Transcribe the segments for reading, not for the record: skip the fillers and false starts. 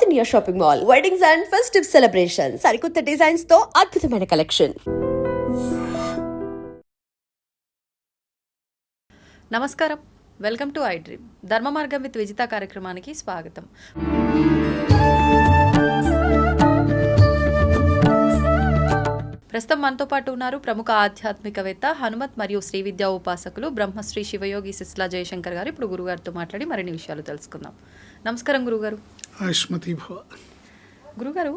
India Shopping Mall. Weddings and festive celebrations. సరికొత్త designs తో అద్భుతమైన కలెక్షన్. నమస్కారం, వెల్కమ్ టు ఐ డ్రీమ్. ధర్మ మార్గం విత్ విజిత కార్యక్రమానికి స్వాగతం. ప్రస్తుతం మనతో పాటు ఉన్నారు ప్రముఖ ఆధ్యాత్మికవేత్త, హనుమత్ మరియు శ్రీ విద్యా ఉపాసకులు బ్రహ్మశ్రీ శివయోగి సిస్లా జయశంకర్ గారు. ఇప్పుడు గురుగారితో మాట్లాడి మరిన్ని విషయాలు తెలుసుకుందాం. నమస్కారం గురుగారు. గురుగారు,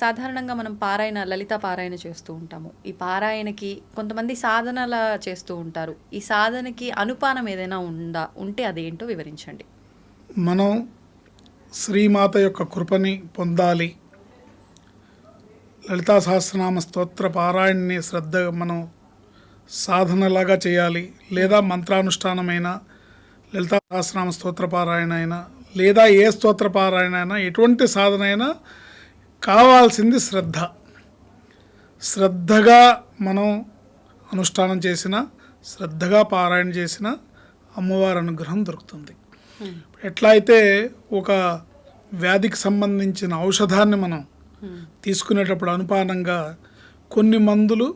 సాధారణంగా మనం పారాయణ, లలిత పారాయణ చేస్తూ ఉంటాము. ఈ పారాయణకి కొంతమంది సాధనల చేస్తూ ఉంటారు. ఈ సాధనకి అనుపానం ఏదైనా ఉంటే అదేంటో వివరించండి. మనం శ్రీమాత యొక్క కృపని పొందాలి, లలితా సహస్రనామ స్తోత్ర పారాయణని శ్రద్ధగా మనం సాధనలాగా చేయాలి. లేదా మంత్రానుష్ఠానమైన లలితా సహస్రనామ స్తోత్ర పారాయణ అయినా, లేదా ఏ స్తోత్ర పారాయణ అయినా, ఎటువంటి సాధన అయినా కావాల్సింది శ్రద్ధ. శ్రద్ధగా మనం అనుష్ఠానం చేసిన, శ్రద్ధగా పారాయణ చేసిన అమ్మవారి అనుగ్రహం దొరుకుతుంది. ఎట్లా అయితే ఒక వ్యాధికి సంబంధించిన ఔషధాన్ని మనం తీసుకునేటప్పుడు అనుపానంగా కొన్ని మందులు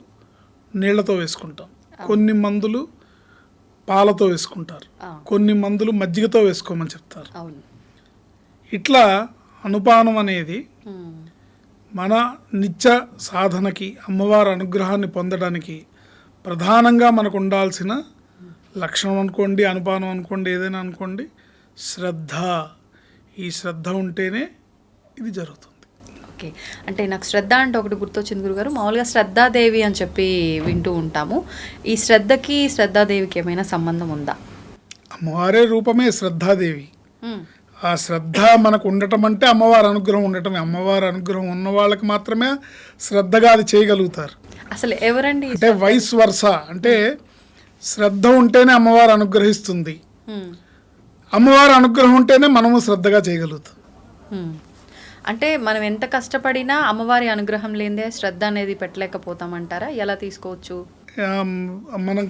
నీళ్లతో వేసుకుంటాం, కొన్ని మందులు పాలతో వేసుకుంటారు, కొన్ని మందులు మజ్జిగతో వేసుకోమని చెప్తారు. ఇట్లా అనుపానం అనేది మన నిత్య సాధనకి, అమ్మవారి అనుగ్రహాన్ని పొందడానికి ప్రధానంగా మనకు ఉండాల్సిన లక్షణం అనుకోండి, అనుపానం అనుకోండి, ఏదైనా అనుకోండి, శ్రద్ధ. ఈ శ్రద్ధ ఉంటేనే ఇది జరుగుతుంది. ఓకే, అంటే నాకు శ్రద్ధ అంటే ఒకటి గుర్తొచ్చింది గురుగారు. మామూలుగా శ్రద్ధాదేవి అని చెప్పి వింటూ ఉంటాము. ఈ శ్రద్ధకి శ్రద్ధాదేవికి ఏమైనా సంబంధం ఉందా? అమ్మవారే రూపమే శ్రద్ధాదేవి. ఆ శ్రద్ధ మనకు ఉండటం అంటే అమ్మవారి అనుగ్రహం ఉండటమే. అమ్మవారి అనుగ్రహం ఉన్న వాళ్ళకి మాత్రమే శ్రద్ధగా అది చేయగలుగుతారు. అసలు ఎవరండి అంటే వైస్ వర్స, అంటే శ్రద్ధ ఉంటేనే అమ్మవారు అనుగ్రహిస్తుంది, అమ్మవారి అనుగ్రహం ఉంటేనే మనము శ్రద్ధగా చేయగలుగుతాం. అంటే మనం ఎంత కష్టపడినా అమ్మవారి అనుగ్రహం లేదే శ్రద్ధ అనేది పెట్టలేకపోతామంటారా? ఎలా తీసుకోవచ్చు? మనం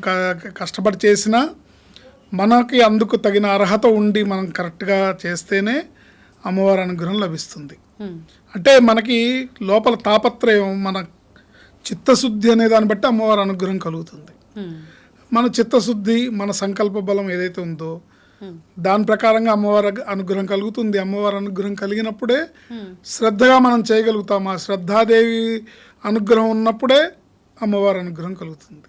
కష్టపడి చేసినా మనకి అందుకు తగిన అర్హత ఉండి మనం కరెక్ట్గా చేస్తేనే అమ్మవారి అనుగ్రహం లభిస్తుంది. అంటే మనకి లోపల తాపత్రయం, మన చిత్తశుద్ధి అనే దాన్ని బట్టి అమ్మవారి అనుగ్రహం కలుగుతుంది. మన చిత్తశుద్ధి, మన సంకల్ప బలం ఏదైతే ఉందో దాని ప్రకారంగా అమ్మవారి అనుగ్రహం కలుగుతుంది. అమ్మవారి అనుగ్రహం కలిగినప్పుడే శ్రద్ధగా మనం చేయగలుగుతాం. ఆ శ్రద్ధాదేవి అనుగ్రహం ఉన్నప్పుడే అమ్మవారి అనుగ్రహం కలుగుతుంది.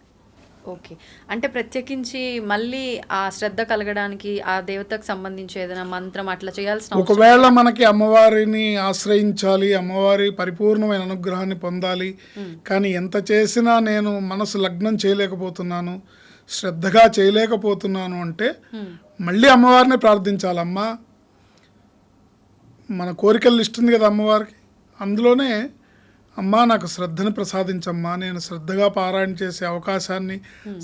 ఓకే, అంటే ప్రత్యేకించి మళ్ళీ ఆ శ్రద్ధ కలగడానికి ఆ దేవతకు సంబంధించి ఏదైనా మంత్రం అట్లా చేయాల్సిన, ఒకవేళ మనకి అమ్మవారిని ఆశ్రయించాలి, అమ్మవారి పరిపూర్ణమైన అనుగ్రహాన్ని పొందాలి, కానీ ఎంత చేసినా నేను మనసు లగ్నం చేయలేకపోతున్నాను, శ్రద్ధగా చేయలేకపోతున్నాను అంటే మళ్ళీ అమ్మవారిని ప్రార్థించాలమ్మా. మన కోరికలు లిస్ట్ ఉంది కదా అమ్మవారికి, అందులోనే అమ్మా నాకు శ్రద్ధను ప్రసాదించమ్మా, నేను శ్రద్ధగా పారాయణ చేసే అవకాశాన్ని,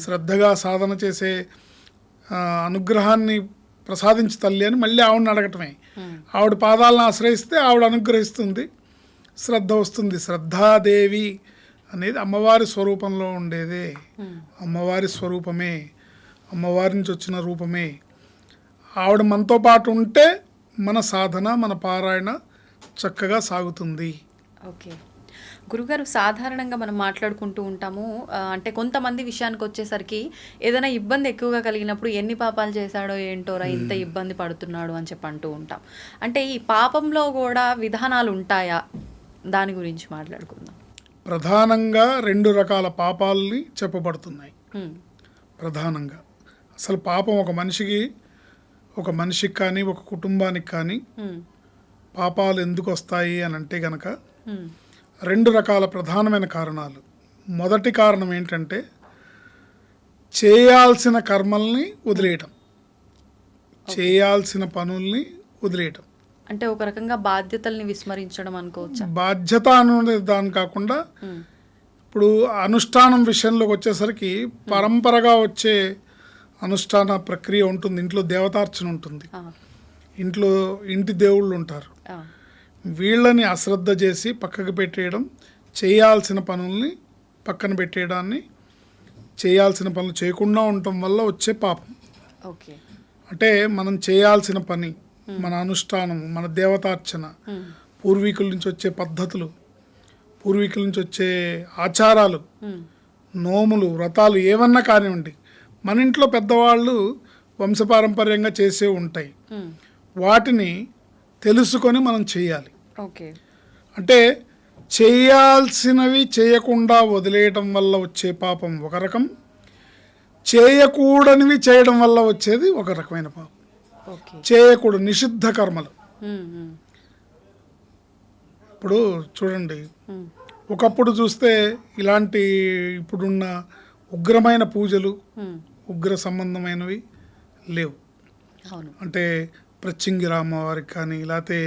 శ్రద్ధగా సాధన చేసే అనుగ్రహాన్ని ప్రసాదించు తల్లి అని మళ్ళీ ఆవిడని అడగటమే. ఆవిడ పాదాలను ఆశ్రయిస్తే ఆవిడ అనుగ్రహిస్తుంది, శ్రద్ధ వస్తుంది. శ్రద్ధాదేవి అనేది అమ్మవారి స్వరూపంలో ఉండేదే, అమ్మవారి స్వరూపమే, అమ్మవారి నుంచి వచ్చిన రూపమే. ఆవిడ మనతో పాటు ఉంటే మన సాధన, మన పారాయణ చక్కగా సాగుతుంది. ఓకే గురుగారు, సాధారణంగా మనం మాట్లాడుకుంటూ ఉంటాము, అంటే కొంతమంది విషయానికి వచ్చేసరికి ఏదైనా ఇబ్బంది ఎక్కువగా కలిగినప్పుడు ఎన్ని పాపాలు చేశాడో ఏంటోరా ఇంత ఇబ్బంది పడుతున్నాడు అని చెప్పి అంటూ ఉంటాం. అంటే ఈ పాపంలో కూడా విధానాలు ఉంటాయా? దాని గురించి మాట్లాడుకుందాం. ప్రధానంగా 2 రకాల పాపాలని చెప్పబడుతున్నాయి. ప్రధానంగా అసలు పాపం ఒక మనిషికి కానీ ఒక కుటుంబానికి కానీ పాపాలు ఎందుకు వస్తాయి అని అంటే గనక 2 రకాల ప్రధానమైన కారణాలు. మొదటి కారణం ఏంటంటే చేయాల్సిన కర్మల్ని వదిలేయటం, చేయాల్సిన పనుల్ని వదిలేయటం. అంటే ఒక రకంగా బాధ్యతల్ని విస్మరించడం అనుకోవచ్చు. బాధ్యత అనే దాని కాకుండా ఇప్పుడు అనుష్ఠానం విషయంలోకి వచ్చేసరికి పరంపరగా వచ్చే అనుష్ఠాన ప్రక్రియ ఉంటుంది. ఇంట్లో దేవతార్చన ఉంటుంది, ఇంటి దేవుళ్ళు ఉంటారు. వీళ్ళని అశ్రద్ధ చేసి పక్కకు పెట్టేయడం, చేయాల్సిన పనుల్ని పక్కన పెట్టేయడాన్ని, చేయాల్సిన పనులు చేయకుండా ఉండటం వల్ల వచ్చే పాపం. అంటే మనం చేయాల్సిన పని, మన అనుష్ఠానం, మన దేవతార్చన, పూర్వీకుల నుంచి వచ్చే పద్ధతులు, పూర్వీకుల నుంచి వచ్చే ఆచారాలు, నోములు, వ్రతాలు ఏమన్నా కానివ్వండి, మన ఇంట్లో పెద్దవాళ్ళు వంశపారంపర్యంగా చేసే ఉంటాయి. వాటిని తెలుసుకొని మనం చేయాలి. ఓకే. అంటే చేయాల్సినవి చేయకుండా వదిలేయటం వల్ల వచ్చే పాపం ఒక రకం, చేయకూడనివి చేయడం వల్ల వచ్చేది ఒక రకమైన పాపం. ఓకే. చేయకూడదు నిషిద్ధ కర్మలు. ఇప్పుడు చూడండి, ఒకప్పుడు చూస్తే ఇలాంటి ఇప్పుడున్న ఉగ్రమైన పూజలు, ఉగ్ర సంబంధమైనవి లేవు. అవును. అంటే ప్రత్యంగిర అమ్మవారికి కానీ, లేకపోతే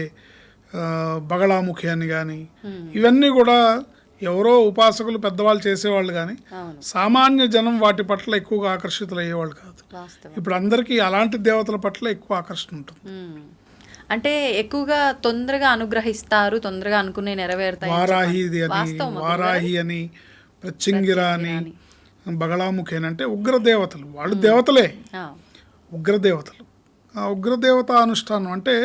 బగళాముఖి అని కానీ, ఇవన్నీ కూడా ఎవరో ఉపాసకులు పెద్దవాళ్ళు చేసేవాళ్ళు కానీ సామాన్య జనం వాటి పట్ల ఎక్కువగా ఆకర్షితులు అయ్యేవాళ్ళు కాదు. ఇప్పుడు అందరికీ అలాంటి దేవతల పట్ల ఎక్కువ ఆకర్షణ ఉంటుంది. అంటే ఎక్కువగా తొందరగా అనుగ్రహిస్తారు, తొందరగా అనుకునే నెరవేరుతాయి. వారాహి అని, ప్రత్యంగిర అని, బగళాముఖి అని అంటే ఉగ్ర దేవతలు. వాళ్ళు దేవతలే, ఉగ్రదేవతలు. ఆ ఉగ్రదేవత అనుష్ఠానం అంటే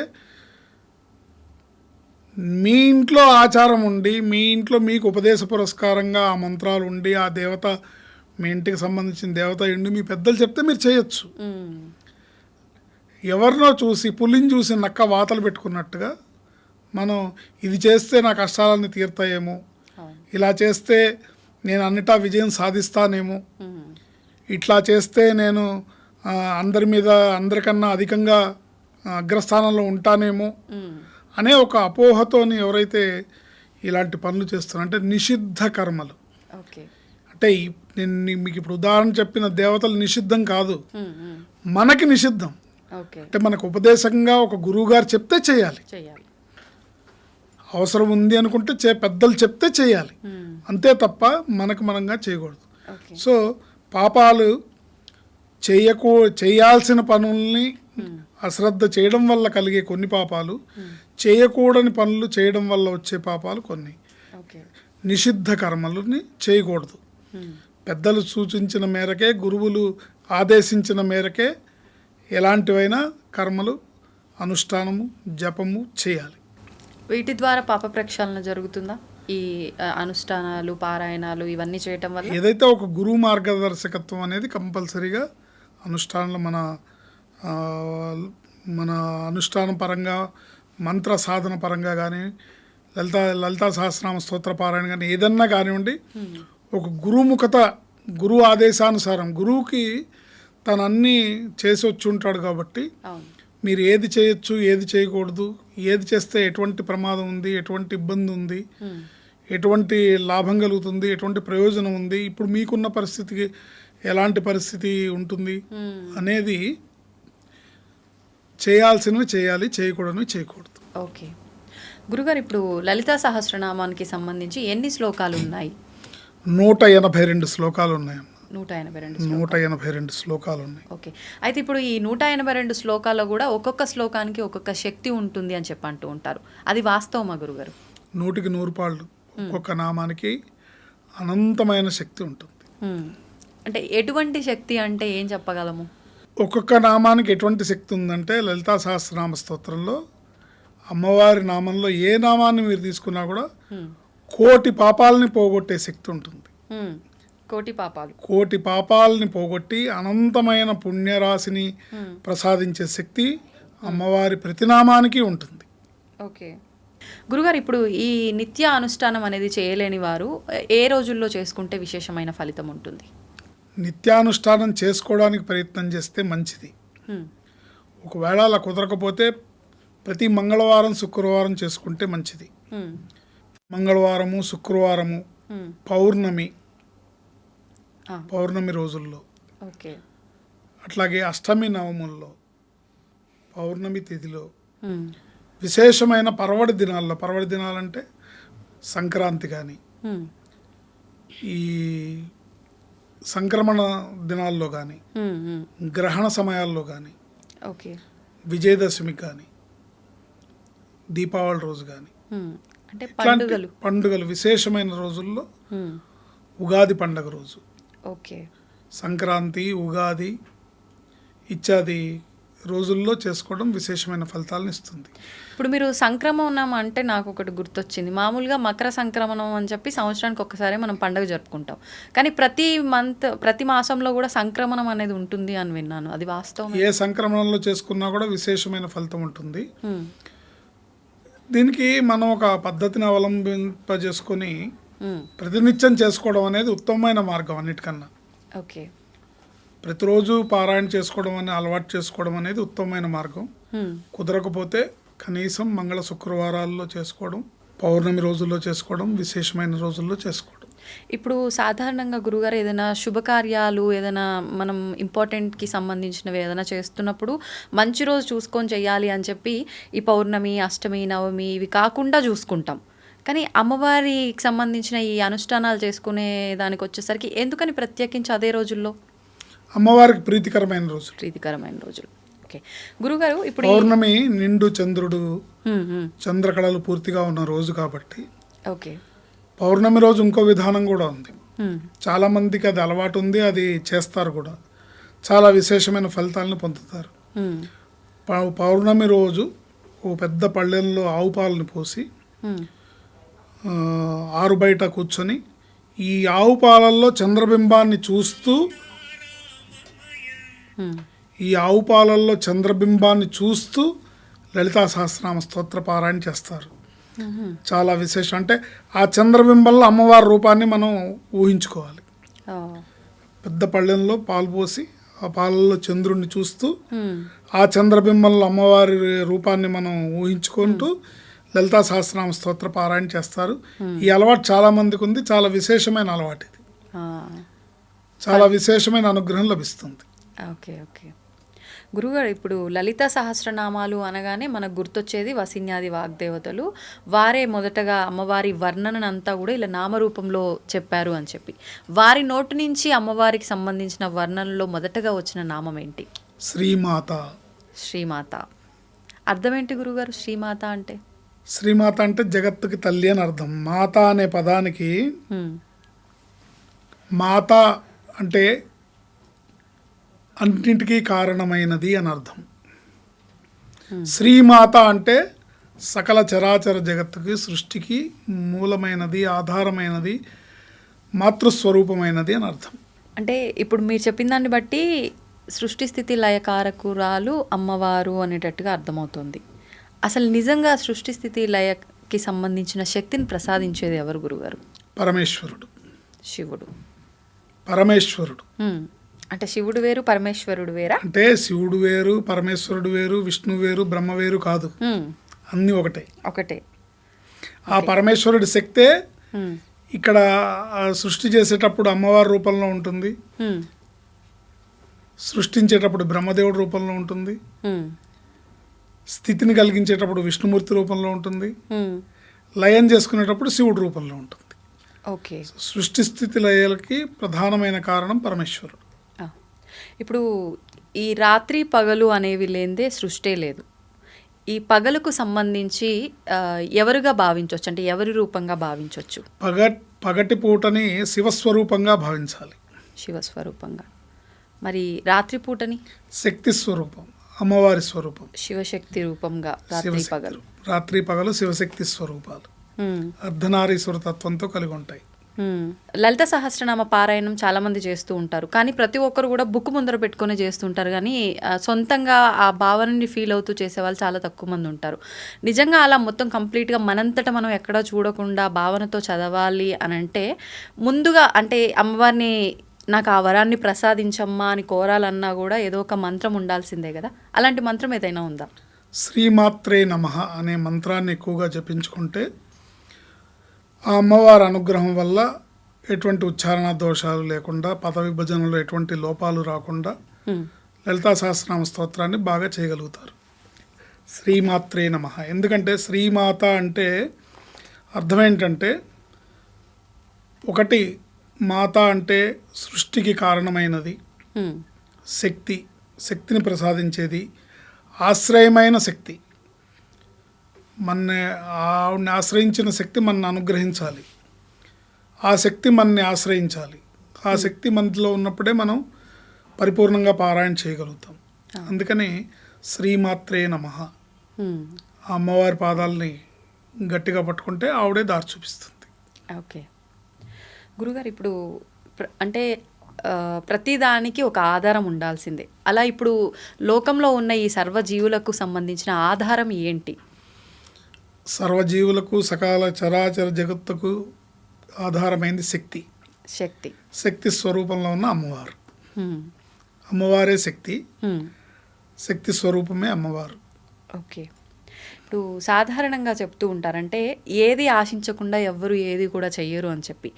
మీ ఇంట్లో ఆచారం ఉండి, మీ ఇంట్లో మీకు ఉపదేశ పురస్కారంగా ఆ మంత్రాలు ఉండి, ఆ దేవత మీ ఇంటికి సంబంధించిన దేవత ఉండి మీ పెద్దలు చెప్తే మీరు చేయొచ్చు. ఎవరినో చూసి, పులిని చూసి నక్క వాతలు పెట్టుకున్నట్టుగా మనం ఇది చేస్తే నా కష్టాలన్నీ తీరుతాయేమో, ఇలా చేస్తే నేను అన్నిటా విజయం సాధిస్తానేమో, ఇట్లా చేస్తే నేను అందరికన్నా అధికంగా అగ్రస్థానంలో ఉంటానేమో అనే ఒక అపోహతోని ఎవరైతే ఇలాంటి పనులు చేస్తున్నారు అంటే నిషిద్ధ కర్మలు. అంటే నేను మీకు ఇప్పుడు ఉదాహరణ చెప్పిన దేవతలు నిషిద్ధం కాదు, మనకి నిషిద్ధం. అంటే మనకు ఉపదేశంగా ఒక గురువు గారు చెప్తే చేయాలి, అవసరం ఉంది అనుకుంటే పెద్దలు చెప్తే చేయాలి, అంతే తప్ప మనకు మనంగా చేయకూడదు. సో పాపాలు చేయాల్సిన పనుల్ని అశ్రద్ధ చేయడం వల్ల కలిగే కొన్ని పాపాలు, చేయకూడని పనులు చేయడం వల్ల వచ్చే పాపాలు కొన్ని. నిషిద్ధ కర్మలని చేయకూడదు. పెద్దలు సూచించిన మేరకే, గురువులు ఆదేశించిన మేరకే ఎలాంటివైనా కర్మలు, అనుష్ఠానము, జపము చేయాలి. వీటి ద్వారా పాప ప్రక్షాళన జరుగుతుందా? ఈ అనుష్ఠానాలు, పారాయణాలు ఇవన్నీ చేయటం వల్ల ఏదైతే ఒక గురువు మార్గదర్శకత్వం అనేది కంపల్సరీగా అనుష్ఠానంలో మన అనుష్ఠానం పరంగా, మంత్ర సాధన పరంగా కానీ, లలితా సహస్రనామ స్తోత్ర పారాయణ కానీ ఏదన్నా కానివ్వండి, ఒక గురుముఖత, గురువు ఆదేశానుసారం, గురువుకి తను అన్నీ చేసి వచ్చి ఉంటాడు కాబట్టి మీరు ఏది చేయొచ్చు, ఏది చేయకూడదు, ఏది చేస్తే ఎటువంటి ప్రమాదం ఉంది, ఎటువంటి ఇబ్బంది ఉంది, ఎటువంటి లాభం కలుగుతుంది, ఎటువంటి ప్రయోజనం ఉంది, ఇప్పుడు మీకున్న పరిస్థితికి ఎలాంటి పరిస్థితి ఉంటుంది అనేది చేయాల్సినవి చేయాలి, చేయకూడనివి చేయకూడదు. ఓకే గురుగారు, ఇప్పుడు లలితా సహస్రనామానికి సంబంధించి ఎన్ని శ్లోకాలు ఉన్నాయి? 182 శ్లోకాలు ఉన్నాయి. 182 శ్లోకాలు ఉన్నాయి. ఓకే, అయితే ఇప్పుడు ఈ 182 శ్లోకాల్లో కూడా ఒక్కొక్క శ్లోకానికి ఒక్కొక్క శక్తి ఉంటుంది అని అంటూ ఉంటారు. అది వాస్తవమా గురుగారు? 100కి 100 పాళ్ళు. ఒక్కొక్క నామానికి అనంతమైన శక్తి ఉంటుంది. అంటే ఎటువంటి శక్తి అంటే ఏం చెప్పగలము? ఒక్కొక్క నామానికి ఎటువంటి శక్తి ఉందంటే, లలితా సహస్రనామ స్తోత్రంలో అమ్మవారి నామంలో ఏ నామాన్ని మీరు తీసుకున్నా కూడా కోటి పాపాలని పోగొట్టే శక్తి ఉంటుంది. కోటి పాపాలని పోగొట్టి అనంతమైన పుణ్యరాశిని ప్రసాదించే శక్తి అమ్మవారి ప్రతినామానికి ఉంటుంది. ఓకే గురుగారు, ఇప్పుడు ఈ నిత్య అనుష్ఠానం అనేది చేయలేని వారు ఏ రోజుల్లో చేసుకుంటే విశేషమైన ఫలితం ఉంటుంది? నిత్యానుష్ఠానం చేసుకోవడానికి ప్రయత్నం చేస్తే మంచిది. ఒకవేళ అలా కుదరకపోతే ప్రతి మంగళవారం, శుక్రవారం చేసుకుంటే మంచిది. మంగళవారము, శుక్రవారము, పౌర్ణమి రోజుల్లో, అట్లాగే అష్టమి నవముల్లో, పౌర్ణమి తిథిలో, విశేషమైన పర్వడి దినాల్లో, పర్వడి దినాలంటే సంక్రాంతి కానీ, ఈ సంక్రమణ దినాల్లో కానీ, గ్రహణ సమయాల్లో కానీ, విజయదశమి కానీ, దీపావళి రోజు కానీ, పండుగలు విశేషమైన రోజుల్లో, ఉగాది పండుగ రోజు, సంక్రాంతి, ఉగాది ఇత్యాది రోజుల్లో చేసుకోవడం విశేషమైన ఫలితాలను ఇస్తుంది. ఇప్పుడు మీరు సంక్రమణం అంటే నాకు ఒకటి గుర్తొచ్చింది. మామూలుగా మకర సంక్రమణం అని చెప్పి సంవత్సరానికి ఒక్కసారి మనం పండుగ జరుపుకుంటాం. కానీ ప్రతి మాసంలో కూడా సంక్రమణం అనేది ఉంటుంది అని విన్నాను. అది వాస్తవం? ఏ సంక్రమణంలో చేసుకున్నా కూడా విశేషమైన ఫలితం ఉంటుంది. దీనికి మనం ఒక పద్ధతిని అవలంబింపజేసుకొని ప్రతినిత్యం చేసుకోవడం అనేది ఉత్తమమైన మార్గం అన్నిటికన్నా. ఓకే. ప్రతిరోజు పారాయణ చేసుకోవడం అలవాటు చేసుకోవడం అనేది ఉత్తమమైన మార్గం. కుదరకపోతే కనీసం మంగళ శుక్రవారాల్లో చేసుకోవడం, పౌర్ణమి రోజుల్లో చేసుకోవడం, విశేషమైన రోజుల్లో చేసుకోవడం. ఇప్పుడు సాధారణంగా గురుగారు ఏదైనా శుభకార్యాలు ఏదైనా మనం ఇంపార్టెంట్కి సంబంధించినవి ఏదైనా చేస్తున్నప్పుడు మంచి రోజు చూసుకొని చెయ్యాలి అని చెప్పి ఈ పౌర్ణమి, అష్టమి, నవమి ఇవి కాకుండా చూసుకుంటాం. కానీ అమ్మవారికి సంబంధించిన ఈ అనుష్ఠానాలు చేసుకునే దానికి వచ్చేసరికి ఎందుకని ప్రత్యేకించి అదే రోజుల్లో? అమ్మవారికి ప్రీతికరమైన రోజులు. ఓకే గురుగారు, ఇప్పుడు పౌర్ణమి నిండు చంద్రుడు, చంద్రకళలు పూర్తిగా ఉన్న రోజు కాబట్టి ఓకే పౌర్ణమి రోజు ఇంకో విధానం కూడా ఉంది. చాలా మందికి అది అలవాటు ఉంది, అది చేస్తారు కూడా, చాలా విశేషమైన ఫలితాలను పొందుతారు. పౌర్ణమి రోజు ఓ పెద్ద పళ్ళెంలో ఆవు పాలను పోసి ఆరు బయట కూర్చొని ఈ ఆవు పాలల్లో చంద్రబింబాన్ని చూస్తూ లలితా సహస్రనామ స్తోత్ర పారాయణ చేస్తారు. చాలా విశేషం. అంటే ఆ చంద్రబింబంలో అమ్మవారి రూపాన్ని మనం ఊహించుకోవాలి. పెద్ద పళ్ళెంలో పాలు పోసి ఆ పాలల్లో చంద్రుడిని చూస్తూ ఆ చంద్రబింబంలో అమ్మవారి రూపాన్ని మనం ఊహించుకుంటూ లలితా సహస్రనామ స్తోత్ర పారాయణ చేస్తారు. ఈ అలవాటు చాలా మందికి ఉంది. చాలా విశేషమైన అలవాటు ఇది. చాలా విశేషమైన అనుగ్రహం లభిస్తుంది. ఓకే ఓకే గురుగారు, ఇప్పుడు లలిత సహస్రనామాలు అనగానే మనకు గుర్తొచ్చేది వసిన్యాది వాగ్దేవతలు. వారే మొదటగా అమ్మవారి వర్ణనంతా కూడా ఇలా నామరూపంలో చెప్పారు అని చెప్పి, వారి నోటి నుంచి అమ్మవారికి సంబంధించిన వర్ణనలో మొదటగా వచ్చిన నామం ఏంటి? శ్రీమాత. అర్థం ఏంటి గురుగారు శ్రీమాత అంటే? శ్రీమాత అంటే జగత్తుకి తల్లి అని అర్థం. మాత అనే పదానికి మాత అంటే అన్నింటికీ కారణమైనది అని అర్థం. శ్రీమాత అంటే సకల చరాచర జగత్తుకి, సృష్టికి మూలమైనది, ఆధారమైనది, మాతృస్వరూపమైనది అని అర్థం. అంటే ఇప్పుడు మీరు చెప్పిన దాన్ని బట్టి సృష్టి స్థితి లయకారకురాలు అమ్మవారు అనేటట్టుగా అర్థమవుతుంది. అసలు నిజంగా సృష్టి స్థితి లయకి సంబంధించిన శక్తిని ప్రసాదించేది ఎవరు గురుగారు? పరమేశ్వరుడు. శివుడు. పరమేశ్వరుడు అంటే శివుడు వేరు, పరమేశ్వరుడు వేరా? అంటే శివుడు వేరు, పరమేశ్వరుడు వేరు, విష్ణు వేరు, బ్రహ్మ వేరు కాదు, అన్నీ ఒకటే. ఆ పరమేశ్వరుడి శక్తే ఇక్కడ సృష్టి చేసేటప్పుడు అమ్మవారి రూపంలో ఉంటుంది, సృష్టించేటప్పుడు బ్రహ్మదేవుడి రూపంలో ఉంటుంది, స్థితిని కలిగించేటప్పుడు విష్ణుమూర్తి రూపంలో ఉంటుంది, లయం చేసుకునేటప్పుడు శివుడి రూపంలో ఉంటుంది. ఓకే. సృష్టి స్థితి లయాలకి ప్రధానమైన కారణం పరమేశ్వరుడు. ఇప్పుడు ఈ రాత్రి పగలు అనేవి లేదే సృష్టే లేదు. ఈ పగలుకు సంబంధించి ఎవరుగా భావించవచ్చు, అంటే ఎవరి రూపంగా భావించవచ్చు? పగటి పూటని శివస్వరూపంగా భావించాలి. శివస్వరూపంగా. మరి రాత్రి పూటని? శక్తి స్వరూపం, అమ్మవారి స్వరూపం. శివశక్తి రూపంగా రాత్రి పగలు శివశక్తి స్వరూపాలు అర్ధనారీశ్వర తత్వంతో కలిగి ఉంటాయి. లలిత సహస్రనామ పారాయణం చాలా మంది చేస్తూ ఉంటారు, కానీ ప్రతి ఒక్కరు కూడా బుక్ ముందర పెట్టుకొని చేస్తుంటారు, కానీ సొంతంగా ఆ భావనని ఫీల్ అవుతూ చేసేవాళ్ళు చాలా తక్కువ మంది ఉంటారు. నిజంగా అలా మొత్తం కంప్లీట్గా మనంతటా మనం ఎక్కడా చూడకుండా భావనతో చదవాలి అని అంటే ముందుగా అంటే అమ్మవారిని నాకు ఆ వరాన్ని ప్రసాదించమ్మా అని కోరాలన్నా కూడా ఏదో ఒక మంత్రం ఉండాల్సిందే కదా, అలాంటి మంత్రం ఏదైనా ఉందా? శ్రీమాత్రే నమః అనే మంత్రాన్ని ఎక్కువగా జపించుకుంటే ఆ అమ్మవారి అనుగ్రహం వల్ల ఎటువంటి ఉచ్చారణ దోషాలు లేకుండా, పద విభజనలో ఎటువంటి లోపాలు రాకుండా లలితా సహస్రనామ స్తోత్రాన్ని బాగా చేయగలుగుతారు. శ్రీమాత్రే నమః. ఎందుకంటే శ్రీమాత అంటే అర్థం ఏంటంటే, ఒకటి మాత అంటే సృష్టికి కారణమైనది, శక్తిని ప్రసాదించేది, ఆశ్రయమైన శక్తి. ఆవిడని ఆశ్రయించిన శక్తి మనని అనుగ్రహించాలి, ఆ శక్తి మనని ఆశ్రయించాలి. ఆ శక్తి మనలో ఉన్నప్పుడే మనం పరిపూర్ణంగా పారాయణ చేయగలుగుతాం. అందుకని శ్రీమాత్రే నమః. హ్మ్. ఆ అమ్మవారి పాదాలని గట్టిగా పట్టుకుంటే ఆవిడే దారి చూపిస్తుంది. ఓకే. గురుగారు ఇప్పుడు అంటే ప్రతిదానికి ఒక ఆధారం ఉండాల్సిందే. అలా ఇప్పుడు లోకంలో ఉన్న ఈ సర్వజీవులకు సంబంధించిన ఆధారం ఏంటి? సర్వజీవులకు సకాల చరాచర జగత్తుకు ఆధారమైంది శక్తి. శక్తి. శక్తి స్వరూపంలో ఉన్న అమ్మవారు. హ్మ్. అమ్మవారే శక్తి, హ్మ్. శక్తి స్వరూపమే అమ్మవారు. ఓకే. ఇప్పుడు సాధారణంగా చెప్తూ ఉంటారంటే ఏది ఆశించకుండా ఎవ్వరు ఏది కూడా చెయ్యరు అని చెప్పి.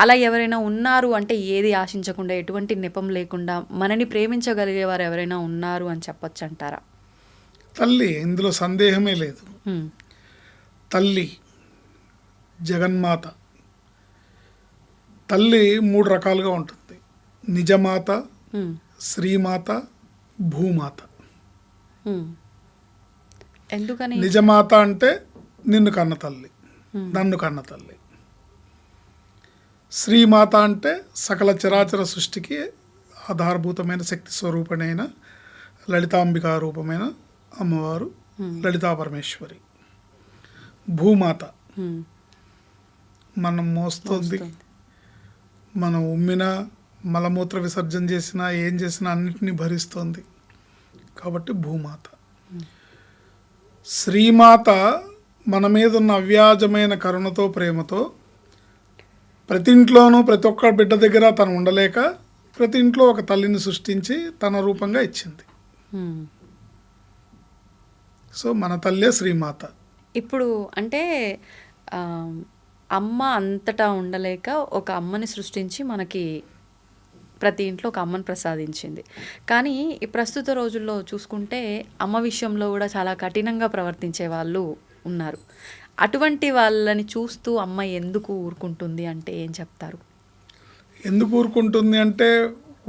అలా ఎవరైనా ఉన్నారు అంటే ఏది ఆశించకుండా ఎటువంటి నెపం లేకుండా మనని ప్రేమించగలిగేవారు ఎవరైనా ఉన్నారు అని చెప్పొచ్చు అంటారా? తల్లి, ఇందులో సందేహమే లేదు. హ్మ్. తల్లి జగన్మాత. తల్లి 3 రకాలుగా ఉంటుంది: నిజమాత, హ్మ్. శ్రీమాత, భూమాత. హ్మ్. ఎందుకని? నిజమాత అంటే నిన్ను కన్న తల్లి, నన్ను కన్న తల్లి. శ్రీమాత అంటే సకల చరాచర సృష్టికి ఆధారభూతమైన శక్తి స్వరూపమైన లలితాంబికా రూపమైన అమ్మవారు లలితా పరమేశ్వరి. భూమాత హ్మ్. మనం మోస్తుంది, మనం ఉమ్మినా మలమూత్ర విసర్జన చేసినా ఏం చేసినా అన్నిటినీ భరిస్తోంది కాబట్టి భూమాత. శ్రీమాత మన మీద ఉన్న అవ్యాజమైన కరుణతో ప్రేమతో ప్రతి ఇంట్లోనూ ప్రతి ఒక్క బిడ్డ దగ్గర తను ఉండలేక ప్రతి ఇంట్లో ఒక తల్లిని సృష్టించి తన రూపంగా ఇచ్చింది. హ్మ్. సో మన తల్లే శ్రీమాత. ఇప్పుడు అంటే అమ్మ అంతటా ఉండలేక ఒక అమ్మని సృష్టించి మనకి ప్రతి ఇంట్లో ఒక అమ్మని ప్రసాదించింది. కానీ ఈ ప్రస్తుత రోజుల్లో చూసుకుంటే అమ్మ విషయంలో కూడా చాలా కఠినంగా ప్రవర్తించే వాళ్ళు ఉన్నారు. అటువంటి వాళ్ళని చూస్తూ అమ్మ ఎందుకు ఊరుకుంటుంది అంటే ఏం చెప్తారు? ఎందుకు ఊరుకుంటుంది అంటే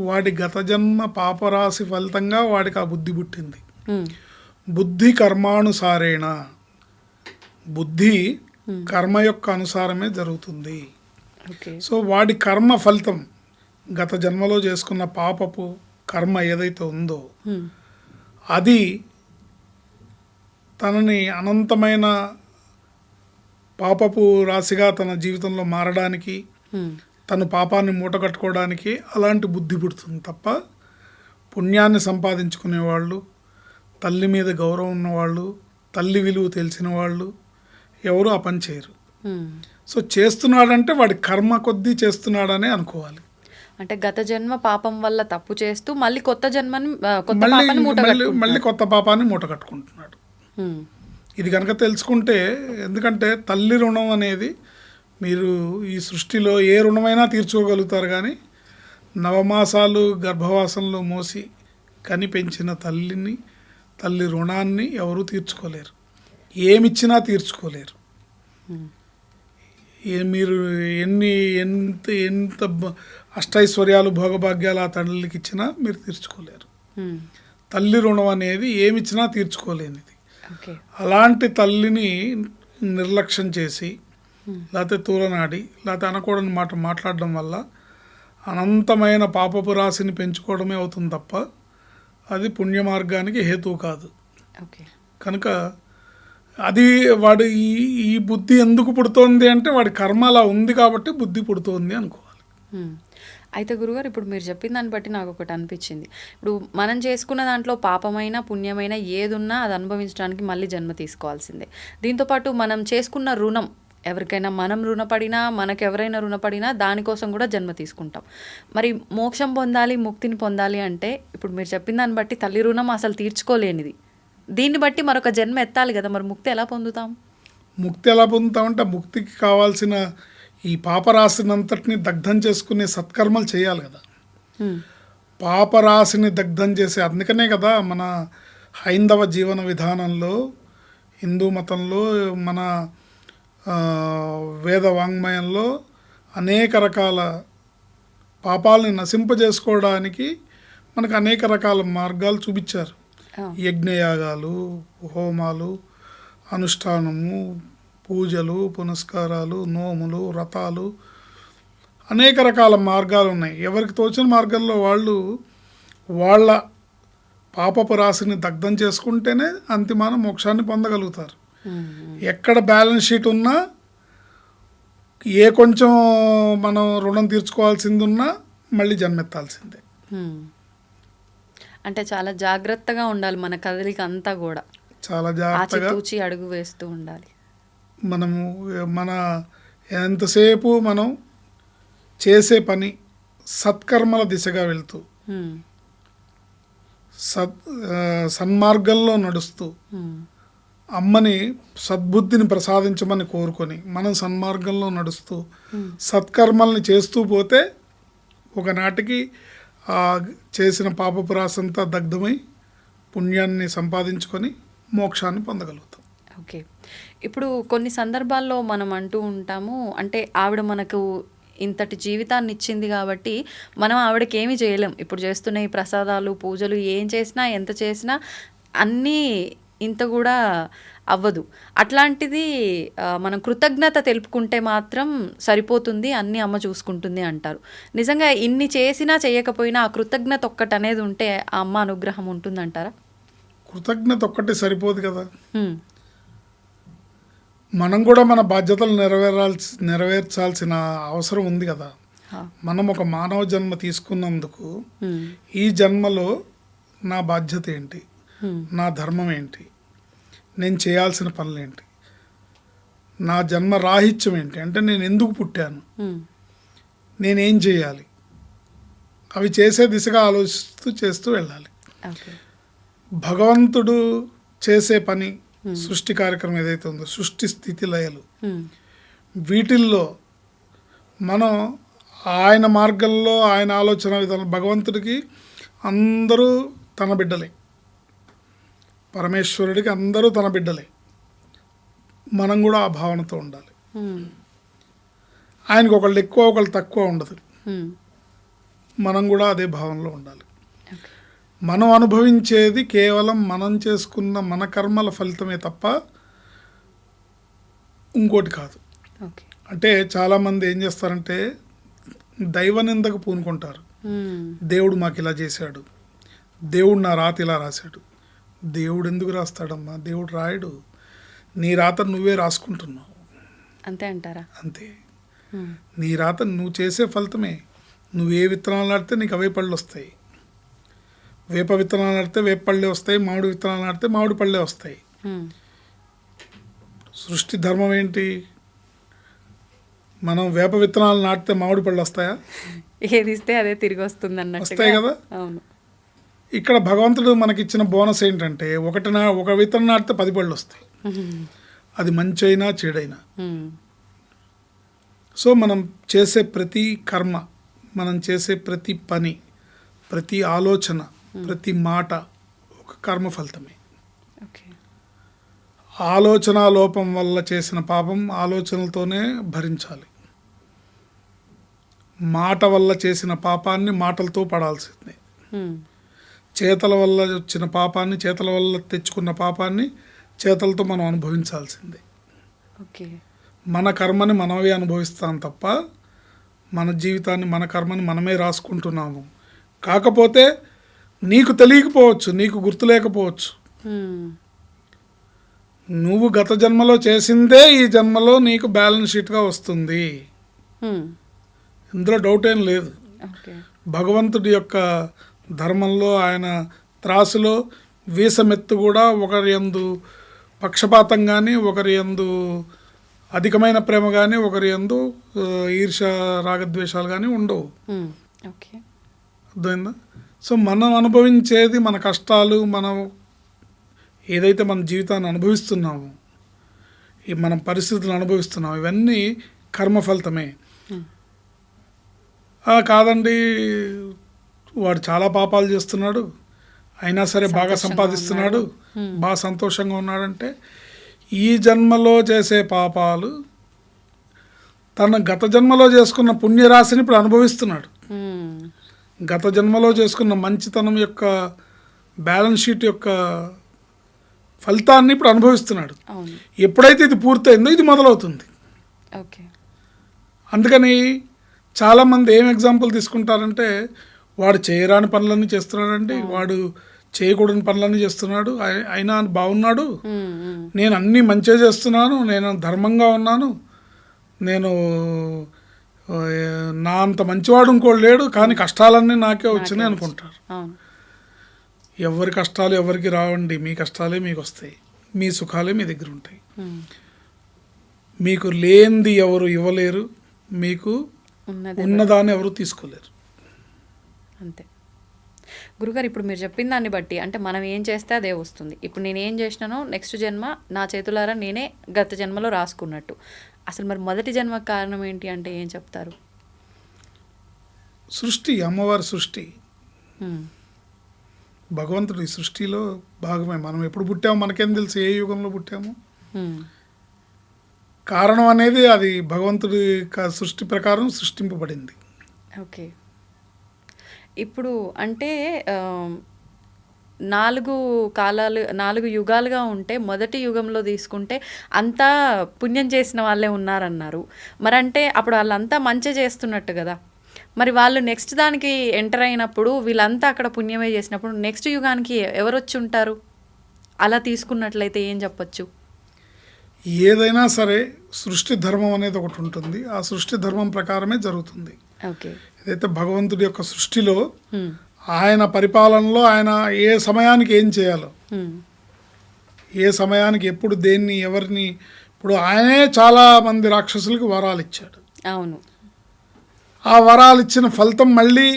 వాడి గత జన్మ పాపరాశి ఫలితంగా వాడికి ఆ బుద్ధి పుట్టింది. హ్మ్. బుద్ధి కర్మానుసారేణ, బుద్ధి కర్మ యొక్క అనుసారమే జరుగుతుంది. ఓకే. సో వాడి కర్మ ఫలితం గత జన్మలో చేసుకున్న పాపపు కర్మ ఏదైతే ఉందో హ్మ్. అది తనని అనంతమైన పాపపు రాశిగా తన జీవితంలో మారడానికి, హ్మ్. తను పాపాన్ని మూటగట్టుకోవడానికి అలాంటి బుద్ధి పుడుతుంది తప్ప పుణ్యాన్ని సంపాదించుకునేవాళ్ళు, తల్లి మీద గౌరవం ఉన్నవాళ్ళు, తల్లి విలువ తెలిసిన వాళ్ళు ఎవరు ఆ పని చేయరు. హ్మ్. సో చేస్తున్నాడంటే వాడి కర్మ కొద్దీ చేస్తున్నాడనే అనుకోవాలి. అంటే గత జన్మ పాపం వల్ల తప్పు చేస్తూ మళ్ళీ కొత్త జన్మని కొత్త మళ్ళీ పాపాన్ని మూట మళ్ళీ కొత్త పాపాన్ని మూట కట్టుకుంటున్నాడు. హ్మ్. ఇది కనుక తెలుసుకుంటే, ఎందుకంటే తల్లి రుణం అనేది మీరు ఈ సృష్టిలో ఏ రుణమైనా తీర్చుకోగలుగుతారు కానీ నవమాసాలు గర్భవాసంలో మోసి కని పెంచిన తల్లి రుణాన్ని ఎవరూ తీర్చుకోలేరు, ఏమిచ్చినా తీర్చుకోలేరు. మీరు ఎంత ఎంత అష్టైశ్వర్యాలు భోగభాగ్యాలు ఆ తల్లికి ఇచ్చినా మీరు తీర్చుకోలేరు. హ్మ్. తల్లి రుణం అనేది ఏమిచ్చినా తీర్చుకోలేనిది. ఓకే. అలాంటి తల్లిని నిర్లక్ష్యం చేసి లేకపోతే తూలనాడి లేకపోతే అనకూడని మాట మాట్లాడడం వల్ల అనంతమైన పాపపు రాశిని పెంచుకోవడమే అవుతుంది తప్ప అది పుణ్య మార్గానికి హేతువు కాదు. ఓకే. కనుక అది వాడు ఈ బుద్ధి ఎందుకు పుడుతోంది అంటే వాడి కర్మ అలా ఉంది కాబట్టి బుద్ధి పుడుతోంది అనుకోవాలి. హ్మ్. అయితే గురుగారు ఇప్పుడు మీరు చెప్పిన దాన్ని బట్టి నాకు ఒకటి అనిపించింది. ఇప్పుడు మనం చేసుకున్న దాంట్లో పాపమైన పుణ్యమైన ఏదున్నా అది అనుభవించడానికి మళ్ళీ జన్మ తీసుకోవాల్సిందే. దీంతోపాటు మనం చేసుకున్న రుణం ఎవరికైనా మనం రుణపడినా మనకెవరైనా రుణపడినా దానికోసం కూడా జన్మ తీసుకుంటాం. మరి మోక్షం పొందాలి, ముక్తిని పొందాలి అంటే ఇప్పుడు మీరు చెప్పిన దాన్ని బట్టి తల్లి రుణం అసలు తీర్చుకోలేనిది. దీన్ని బట్టి మరొక జన్మ ఎత్తాలి కదా, మరి ముక్తి ఎలా పొందుతాం? ముక్తి ఎలా పొందుతామంటే ముక్తికి కావాల్సిన ఈ పాపరాశినంతటిని దగ్ధం చేసుకునే సత్కర్మలు చేయాలి కదా. హ్మ్. పాపరాశిని దగ్ధం చేసే, అందుకనే కదా మన హైందవ జీవన విధానంలో, హిందూ మతంలో, మన వేద వాంగ్మయంలో అనేక రకాల పాపాలని నశింపజేసుకోవడానికి మనకు అనేక రకాల మార్గాలు చూపించారు. యజ్ఞయాగాలు, హోమాలు, అనుష్ఠానము, పూజలు, పునస్కారాలు, నోములు, వ్రతాలు, అనేక రకాల మార్గాలు ఉన్నాయి. ఎవరికి తోచిన మార్గంలో వాళ్ళు వాళ్ళ పాపపు రాశిని దగ్ధం చేసుకుంటేనే అంతిమాన మోక్షాన్ని పొందగలుగుతారు. ఉమ్, ఎక్కడ బ్యాలెన్స్ షీట్ ఉన్నా, ఏ కొంచెం మనం రుణం తీర్చుకోవాల్సింది ఉన్నా మళ్ళీ జన్మెత్తాల్సిందే. ఉమ్. అంటే చాలా జాగ్రత్తగా ఉండాలి మన కదలిక అంతా కూడా, చాలా జాగ్రత్తగా ఆచితూచి అడుగు వేస్తూ ఉండాలి. మనము మన ఎంతసేపు మనం చేసే పని సత్కర్మల దిశగా వెళ్తూ ఉమ్, సన్మార్గంలో నడుస్తూ ఉమ్, అమ్మని సద్బుద్ధిని ప్రసాదించమని కోరుకొని మనం సన్మార్గంలో నడుస్తూ సత్కర్మల్ని చేస్తూ పోతే ఒకనాటికి ఆ చేసిన పాపపు రాశంతా దగ్ధమై పుణ్యాన్ని సంపాదించుకొని మోక్షాన్ని పొందగలుగుతాం. ఓకే. ఇప్పుడు కొన్ని సందర్భాల్లో మనం అంటూ ఉంటాము, అంటే ఆవిడ మనకు ఇంతటి జీవితాన్ని ఇచ్చింది కాబట్టి మనం ఆవిడకి ఏమీ చేయలేం. ఇప్పుడు చేస్తున్న ఈ ప్రసాదాలు పూజలు ఏం చేసినా ఎంత చేసినా అన్నీ ఇంత కూడా అవ్వదు. అట్లాంటిది మనం కృతజ్ఞత తెలుపుకుంటే మాత్రం సరిపోతుంది, అన్నీ అమ్మ చూసుకుంటుంది అంటారు. నిజంగా ఇన్ని చేసినా చేయకపోయినా ఆ కృతజ్ఞత ఒక్కటి అనేది ఉంటే ఆ అమ్మ అనుగ్రహం ఉంటుందంటారా? కృతజ్ఞత ఒక్కటే సరిపోదు కదా, హ్మ్. మనం కూడా మన బాధ్యతలు నెరవేర్చాల్సిన అవసరం ఉంది కదా. హా. మనం ఒక మానవ జన్మ తీసుకున్నందుకు హ్మ్. ఈ జన్మలో నా బాధ్యత ఏంటి, హ్మ్. నా ధర్మం ఏంటి, నేను చేయాల్సిన పనులు ఏంటి, నా జన్మ రాహిత్యం ఏంటి, అంటే నేను ఎందుకు పుట్టాను, హ్మ్. నేనేం చేయాలి, అవి చేసే దిశగా ఆలోచిస్తూ చేస్తూ వెళ్ళాలి. ఓకే. భగవంతుడు చేసే పని సృష్టి కార్యక్రమం ఏదైతే ఉందో, సృష్టి స్థితి లయలు, హ్మ్. వీటిల్లో మనం ఆయన మార్గంలో ఆయన ఆలోచన విధానం, భగవంతుడికి అందరూ తన బిడ్డలే, పరమేశ్వరుడికి అందరూ తన బిడ్డలే. మనం కూడా ఆ భావనతో ఉండాలి. హ్మ్. ఆయనకు ఒకళ్ళు ఎక్కువ ఒకళ్ళు తక్కువ ఉండదు, హ్మ్. మనం కూడా అదే భావనలో ఉండాలి. ఓకే. మనం అనుభవించేది కేవలం మనం చేసుకున్న మన కర్మల ఫలితమే తప్ప ఇంకోటి కాదు. ఓకే. అంటే చాలామంది ఏం చేస్తారంటే దైవ నిందకు పూనుకుంటారు. హ్మ్. దేవుడు మాకు ఇలా చేశాడు, దేవుడు నా రాత ఇలా రాశాడు. దేవుడు ఎందుకు రాస్తాడమ్మా, దేవుడు రాయడు, నీ రాత నువ్వే రాసుకుంటున్నావు అంతే అంటారా? అంతే. హ్మ్. నీ రాత నువ్వు చేసే ఫలితమే. నువ్వు ఏ విత్తనాలు నాటితే నీకు అవే పళ్ళు వస్తాయి. వేప విత్తనాలు నాటితే వేప పళ్ళే వస్తాయి, మామిడి విత్తనాలు నాటితే మామిడి పళ్ళే వస్తాయి. హ్మ్. సృష్టి ధర్మం ఏంటి, మనం వేప విత్తనాలు నాటితే మామిడి పళ్ళు వస్తాయా? ఏది ఇస్తే అదే తిరిగి వస్తుంది అన్నట్టుగా. వస్తాయి కదా. అవును. ఇక్కడ భగవంతుడు మనకిచ్చిన బోనస్ ఏంటంటే ఒక విత్తనం నాటితే 10 పళ్ళు వస్తాయి, అది మంచి అయినా చెడైనా. హ్మ్. సో మనం చేసే ప్రతి కర్మ, మనం చేసే ప్రతి పని, ప్రతి ఆలోచన, ప్రతి మాట ఒక కర్మ ఫలితమే. ఓకే. ఆలోచన లోపం వల్ల చేసిన పాపం ఆలోచనలతోనే భరించాలి. మాట వల్ల చేసిన పాపాన్ని మాటలతో పడాల్సిందే. హ్మ్. చేతల వల్ల వచ్చిన పాపాన్ని, చేతల వల్ల తెచ్చుకున్న పాపాన్ని చేతలతో మనం అనుభవించాల్సిందే. ఓకే. మన కర్మని మనమే అనుభవిస్తాం తప్ప మన జీవితాన్ని, మన కర్మని మనమే రాసుకుంటున్నాము. కాకపోతే నీకు తెలియకపోవచ్చు, నీకు గుర్తు లేకపోవచ్చు. హ్మ్. నువ్వు గత జన్మలో చేసిందే ఈ జన్మలో నీకు బ్యాలెన్స్ షీట్గా వస్తుంది, హ్మ్. ఇందులో డౌట్ ఏం లేదు. ఓకే. భగవంతుడి యొక్క ధర్మంలో, ఆయన త్రాసులో వీసమెత్తు కూడా ఒకరి యందు పక్షపాతం కానీ, ఒకరి యందు అధికమైన ప్రేమ కానీ, ఒకరి యందు ఈర్ష రాగద్వేషాలు కానీ ఉండవు. హ్మ్. ఓకే. అర్థమైందా? సో మనం అనుభవించేది, మన కష్టాలు, మనం ఏదైతే మన జీవితాన్ని అనుభవిస్తున్నామో, ఈ మనం పరిస్థితులు అనుభవిస్తున్నాం, ఇవన్నీ కర్మ ఫలితమే. కాదండి, వాడు చాలా పాపాలు చేస్తున్నాడు అయినా సరే బాగా సంపాదిస్తున్నాడు, బాగా సంతోషంగా ఉన్నాడంటే ఈ జన్మలో చేసే పాపాలు తన గత జన్మలో చేసుకున్న పుణ్యరాశిని ఇప్పుడు అనుభవిస్తున్నాడు. హ్మ్. గత జన్మలో చేసుకున్న మంచితనం యొక్క బ్యాలెన్స్ షీట్ యొక్క ఫలితాన్ని ఇప్పుడు అనుభవిస్తున్నాడు. అవును. ఎప్పుడైతే ఇది పూర్తయిందో ఇది మొదలవుతుంది. ఓకే. అందుకని చాలామంది ఏం ఎగ్జాంపుల్ తీసుకుంటారంటే, వాడు చేయరాని పనులన్నీ చేస్తున్నాడండి, వాడు చేయకూడని పనులన్నీ చేస్తున్నాడు, అయినా బాగున్నాడు, ఉమ్, ఉమ్, నేను అన్నీ మంచిగా చేస్తున్నాను, నేను ధర్మంగా ఉన్నాను, నేను ఆ, నా అంత మంచివాడు ఇంకోడు లేడు, కానీ కష్టాలన్నీ నాకే వచ్చినాయి అనుకుంటారు. అవును. ఎవరి కష్టాలు ఎవరికి రావండి, మీ కష్టాలే మీకు వస్తాయి, మీ సుఖాలే మీ దగ్గర ఉంటాయి. ఉమ్, మీకు లేనిది ఎవరు ఇవ్వలేరు, మీకు ఉన్నది ఉన్నదాన్ని ఎవరు తీసుకోలేరు. అంతే. గురుగారు ఇప్పుడు మీరు చెప్పిన దాన్ని బట్టి అంటే మనం ఏం చేస్తే అదే వస్తుంది. ఇప్పుడు నేను ఏం చేసినానో నెక్స్ట్ జన్మ నా చేతులారా నేనే గత జన్మలో రాసుకున్నట్టు. అసలు మరి మొదటి జన్మకు కారణం ఏంటి అంటే ఏం చెప్తారు? సృష్టి, అమ్మవారి సృష్టి, ఉమ్, భగవంతుడు ఈ సృష్టిలో భాగమే. మనం ఎప్పుడు పుట్టామో మనకేం తెలుసు, ఏ యుగంలో పుట్టాము. ఉమ్, కారణం అనేది అది భగవంతుడి సృష్టి ప్రకారం సృష్టింపబడింది. ఓకే. ఇప్పుడు అంటే 4 యుగాలుగా ఉంటే మొదటి యుగంలో తీసుకుంటే అంతా పుణ్యం చేసిన వాళ్ళే ఉన్నారన్నారు. మరి అంటే అప్పుడు వాళ్ళంతా మంచి చేస్తున్నట్టు కదా. మరి వాళ్ళు నెక్స్ట్ దానికి ఎంటర్ అయినప్పుడు వీళ్ళంతా అక్కడ పుణ్యమే చేసినప్పుడు నెక్స్ట్ యుగానికి ఎవరు వచ్చి ఉంటారు? అలా తీసుకున్నట్లయితే ఏం చెప్పొచ్చు? ఏదైనా సరే సృష్టి ధర్మం అనేది ఒకటి ఉంటుంది, ఆ సృష్టి ధర్మం ప్రకారమే జరుగుతుంది. ఓకే. ఏదైతే భగవంతుడి యొక్క సృష్టిలో ఉమ్, ఆయన పరిపాలనలో ఆయన ఏ సమయానికి ఏం చేయాలో, ఉమ్, ఏ సమయానికి ఎప్పుడు దేన్ని ఎవరిని, ఇప్పుడు ఆయనే చాలా మంది రాక్షసులకు వరాలు ఇచ్చాడు. అవును. ఆ వరాలు ఇచ్చిన ఫలితం మళ్ళీ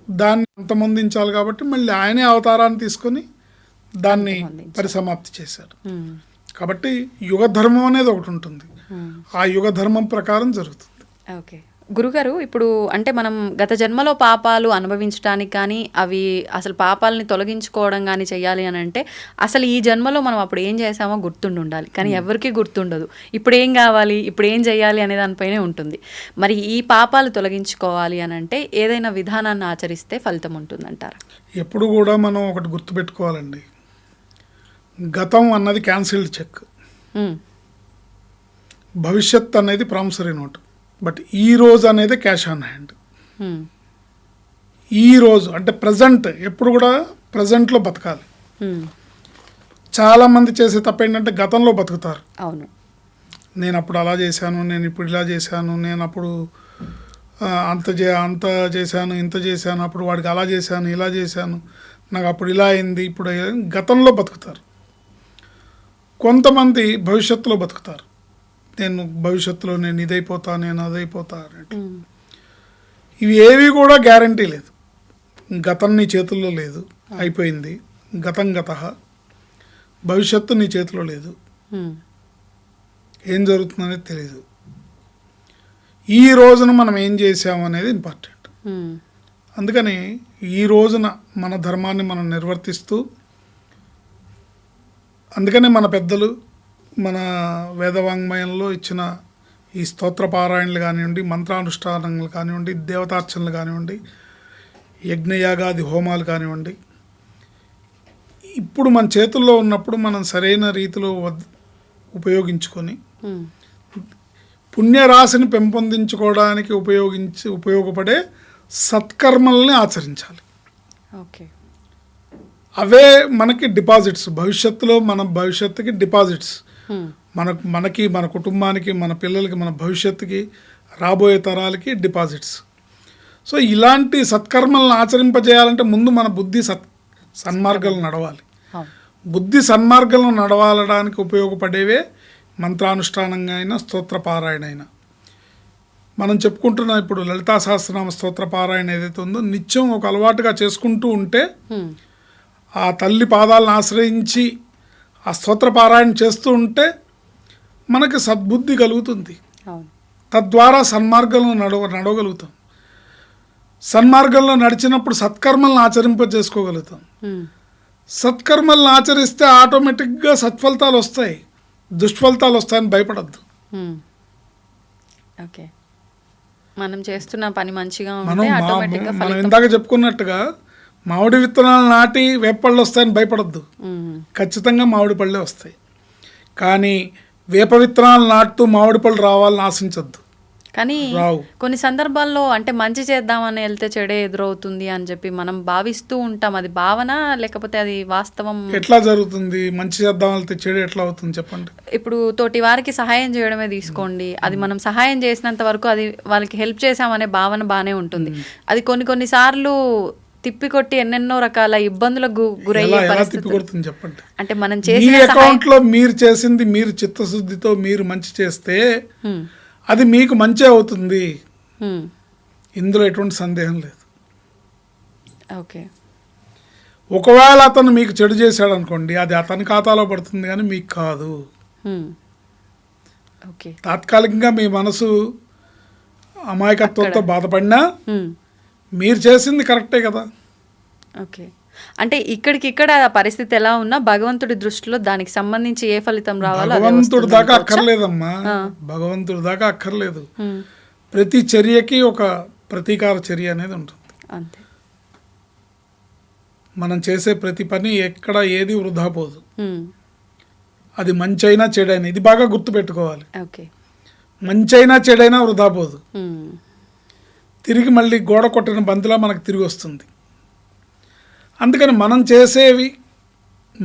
దాన్ని అంతమొందించాలి కాబట్టి మళ్ళీ ఆయనే అవతారాన్ని తీసుకొని దాన్ని పరిసమాప్తి చేశాడు. ఉమ్, కాబట్టి యుగ ధర్మం అనేది ఒకటి ఉంటుంది, ఉమ్. ఆ యుగ ధర్మం ప్రకారం జరుగుతుంది. ఓకే. గురుగారు ఇప్పుడు అంటే మనం గత జన్మలో పాపాలు అనుభవించడానికి కానీ అవి అసలు పాపాలని తొలగించుకోవడం కానీ చేయాలి అని అంటే అసలు ఈ జన్మలో మనం అప్పుడు ఏం చేసామో గుర్తుండి ఉండాలి. కానీ ఎవరికీ గుర్తుండదు. ఇప్పుడు ఏం కావాలి, ఇప్పుడు ఏం చేయాలి అనే దానిపైనే ఉంటుంది. మరి ఈ పాపాలు తొలగించుకోవాలి అని అంటే ఏదైనా విధానాన్ని ఆచరిస్తే ఫలితం ఉంటుందంటారా? ఎప్పుడు కూడా మనం ఒకటి గుర్తుపెట్టుకోవాలండి, గతం అన్నది క్యాన్సిల్డ్ చెక్, ఉమ్, భవిష్యత్ అనేది ప్రామిసరీ నోట్, బట్ ఈ రోజు అనేది క్యాష్ ఆన్ హ్యాండ్. ఉమ్, ఈ రోజు అంటే ప్రజెంట్, ఎప్పుడు కూడా ప్రజెంట్లో బతకాలి. ఉమ్, చాలామంది చేసే తప్పు ఏంటంటే గతంలో బతుకుతారు. అవును. నేను అప్పుడు అలా చేశాను, నేను ఇప్పుడు ఇలా చేశాను, నేను అప్పుడు అంత చేశాను, ఇంత చేశాను, అప్పుడు వాడికి అలా చేశాను, ఇలా చేశాను, నాకు అప్పుడు ఇలా అయింది, ఇప్పుడు గతంలో బతుకుతారు. కొంతమంది భవిష్యత్తులో బతుకుతారు, నేను భవిష్యత్తులో నేను ఇదైపోతా, నేను అదైపోతా అన్నట్టు. ఉమ్, ఇవి ఏవి కూడా గ్యారంటీ లేదు. గతం నీ చేతుల్లో లేదు, అయిపోయింది. గతం గతః, భవిష్యత్తు నీ చేతిలో లేదు, ఉమ్, ఏం జరుగుతుందనేది తెలియదు. ఈ రోజున మనం ఏం చేసాము అనేది ఇంపార్టెంట్. ఉమ్, అందుకని ఈ రోజున మన ధర్మాన్ని మనం నిర్వర్తిస్తూ, అందుకనే మన పెద్దలు మన వేదవాంగ్మయంలో ఇచ్చిన ఈ స్తోత్ర పారాయణలు కానివ్వండి, మంత్రానుష్ఠానలు కానివ్వండి, దేవతార్చనలు కానివ్వండి, యజ్ఞయాగాది హోమాలు కానివ్వండి, ఇప్పుడు మన చేతుల్లో ఉన్నప్పుడు మనం సరైన రీతిలో ఉపయోగించుకొని ఉమ్, పుణ్యరాశిని పెంపొందించుకోవడానికి ఉపయోగపడే సత్కర్మల్ని ఆచరించాలి. ఓకే. అవే మనకి డిపాజిట్స్, భవిష్యత్తులో మన భవిష్యత్తుకి డిపాజిట్స్, ఉమ్, మనకి మన కుటుంబానికి, మన పిల్లలకి, మన భవిష్యత్తుకి, రాబోయే తరాలకి డిపాజిట్స్. సో ఇలాంటి సత్కర్మలను ఆచరింపజేయాలంటే ముందు మన బుద్ధి సన్మార్గాలు నడవాలి. అవును. బుద్ధి సన్మార్గాలను నడవాలడానికి ఉపయోగపడేవే మంత్రానుష్ఠానంగా అయినా స్తోత్ర పారాయణ అయినా. మనం చెప్పుకుంటున్న ఇప్పుడు లలితా సహస్రనామ స్తోత్ర పారాయణ ఏదైతే ఉందో నిత్యం ఒక అలవాటుగా చేసుకుంటూ ఉంటే, ఉమ్, ఆ తల్లి పాదాలను ఆశ్రయించి ఆ స్తోత్ర పారాయణ చేస్తూ ఉంటే మనకి సద్బుద్ధి కలుగుతుంది. అవును. తద్వారా సన్మార్గంలో నడవగలుగుతాం. సన్మార్గంలో నడిచినప్పుడు సత్కర్మలను ఆచరింపజేసుకోగలుగుతాం. ఉమ్, సత్కర్మలను ఆచరిస్తే ఆటోమేటిక్గా సత్ఫలితాలు వస్తాయి, దుష్ఫలితాలు వస్తాయని భయపడద్దు. ఉమ్, ఓకే. మనం చేస్తున్న పని మంచిగా మనం ఉంటే ఆటోమేటిక్గా మనం ఇందాక చెప్పుకున్నట్టుగా మామిడి విత్తనాలు నాటి వేపళ్ళు వస్తాయని భయపడద్దు, ఉమ్, ఖచ్చితంగా మామిడి పళ్ళే వస్తాయి. కానీ వేప విత్తనాలు నాటుతూ మామిడి పళ్ళు రావాలని ఆశించద్దు. కానీ రావు. కొన్ని సందర్భాల్లో అంటే మంచి చేద్దామని వెళ్తే చెడే ఎదురవుతుంది అని చెప్పి మనం భావిస్తూ ఉంటాం. అది భావన లేకపోతే అది వాస్తవం? ఎట్లా జరుగుతుంది? మంచి చేద్దాం వెళ్తే చెడు ఎట్లా అవుతుంది చెప్పండి. ఇప్పుడు తోటి వారికి సహాయం చేయడమే తీసుకోండి, అది మనం సహాయం చేసినంత వరకు అది వాళ్ళకి హెల్ప్ చేసామనే భావన బాగానే ఉంటుంది. అది కొన్ని సార్లు తిప్పికొట్టి ఎన్నెన్నో రకాల ఇబ్బందులకు గురయ్యే ఎలా పరిస్థితి తిప్పికొడుతుంది చెప్పండి. అంటే మనం మీ చేసిన సహాయం అకౌంట్ లో మీరు చేసింది మీరు చిత్తశుద్ధితో మీరు మంచి చేస్తే అది మీకు మంచి అవుతుంది. ఇందులో ఎటువంటి సందేహం లేదు. ఓకే. ఒకవేళ అతను మీకు చెడు చేశాడు అనుకోండి, అది అతని ఖాతాలో పడుతుంది కానీ మీకు కాదు. ఓకే. తాత్కాలికంగా మీ మనసు అమాయకత్వంతో బాధపడినా మీరు చేసింది కరెక్టే కదా. ఓకే. అంటే ఇక్కడికిక్కడ పరిస్థితి ఎలా ఉన్నా భగవంతుడి దృష్టిలో దానికి సంబంధించి ఏ ఫలితం రావాలో భగవంతుడి దాకా అక్కర్లేదమ్మా, భగవంతుడి దాకా అక్కర్లేదు. ప్రతి చర్యకి ఒక ప్రతీకార చర్య అనేది ఉంటుంది. అంతే. మనం చేసే ప్రతి పని ఎక్కడ ఏది వృధా పోదు. అది మంచి అయినా చెడైనా, ఇది బాగా గుర్తుపెట్టుకోవాలి. ఓకే. మంచి అయినా చెడైనా వృధా పోదు. తిరిగి మళ్ళీ గోడ కొట్టిన బంతిలా మనకు తిరిగి వస్తుంది. అందుకని మనం చేసేవి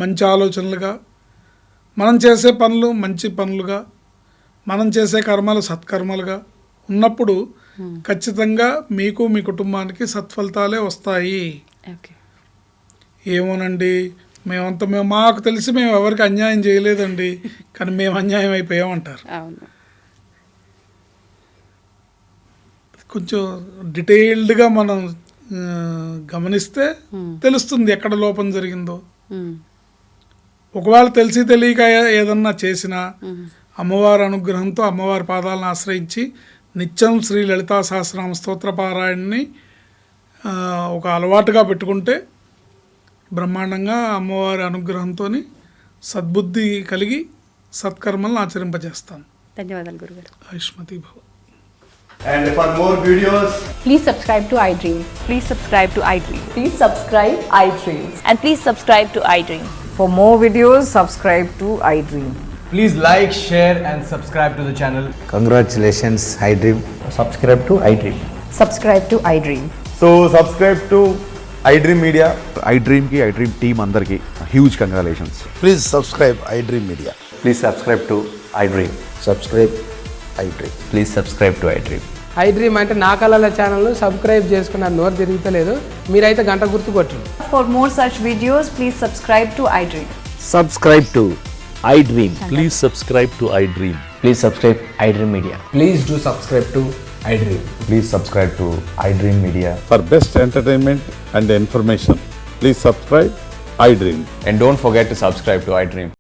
మంచి ఆలోచనలుగా, మనం చేసే పనులు మంచి పనులుగా, మనం చేసే కర్మలు సత్కర్మలుగా ఉన్నప్పుడు ఖచ్చితంగా మీకు మీ కుటుంబానికి సత్ఫలితాలే వస్తాయి. ఓకే. ఏమోనండి మేము మాకు తెలిసి మేము ఎవరికి అన్యాయం చేయలేదండి, కానీ మేము అన్యాయం అయిపోయామంటారు. అవును. కొంచెం డీటెయిల్డ్గా మనం గమనిస్తే తెలుస్తుంది ఎక్కడ లోపం జరిగిందో. ఒకవేళ తెలిసి తెలియక ఏదన్నా చేసినా అమ్మవారి అనుగ్రహంతో అమ్మవారి పాదాలను ఆశ్రయించి నిత్యం శ్రీ లలితా సహస్రనామ స్తోత్ర పారాయణని ఒక అలవాటుగా పెట్టుకుంటే బ్రహ్మాండంగా అమ్మవారి అనుగ్రహంతో సద్బుద్ధి కలిగి సత్కర్మలను ఆచరింపజేస్తాం. ధన్యవాదాలు గురుగారు. ఆయుష్మతి భవ. And for more videos, Please subscribe to iDream. Please subscribe to iDream. Please subscribe iDream. And please subscribe to iDream. For more videos, subscribe to iDream. please like, share, and subscribe to the channel. Congratulations, iDream. Subscribe to iDream. Subscribe to iDream. So subscribe to iDream Media. iDream team andarki huge congratulations. Please subscribe iDream Media. Please subscribe to iDream. Subscribe iDream. Please subscribe to iDream. iDream అంటే నా కళల ఛానల్ను subscribe చేసుకున్న నోరు తిరుగుతలేదు, మీరైతే గంట గుర్తు కొట్టండి. For more such videos, please subscribe to iDream. Subscribe to iDream. Please subscribe to iDream. Please subscribe iDream Media. Please do subscribe to iDream. Please subscribe to iDream Media. For best entertainment and information, please subscribe iDream. And don't forget to subscribe to iDream.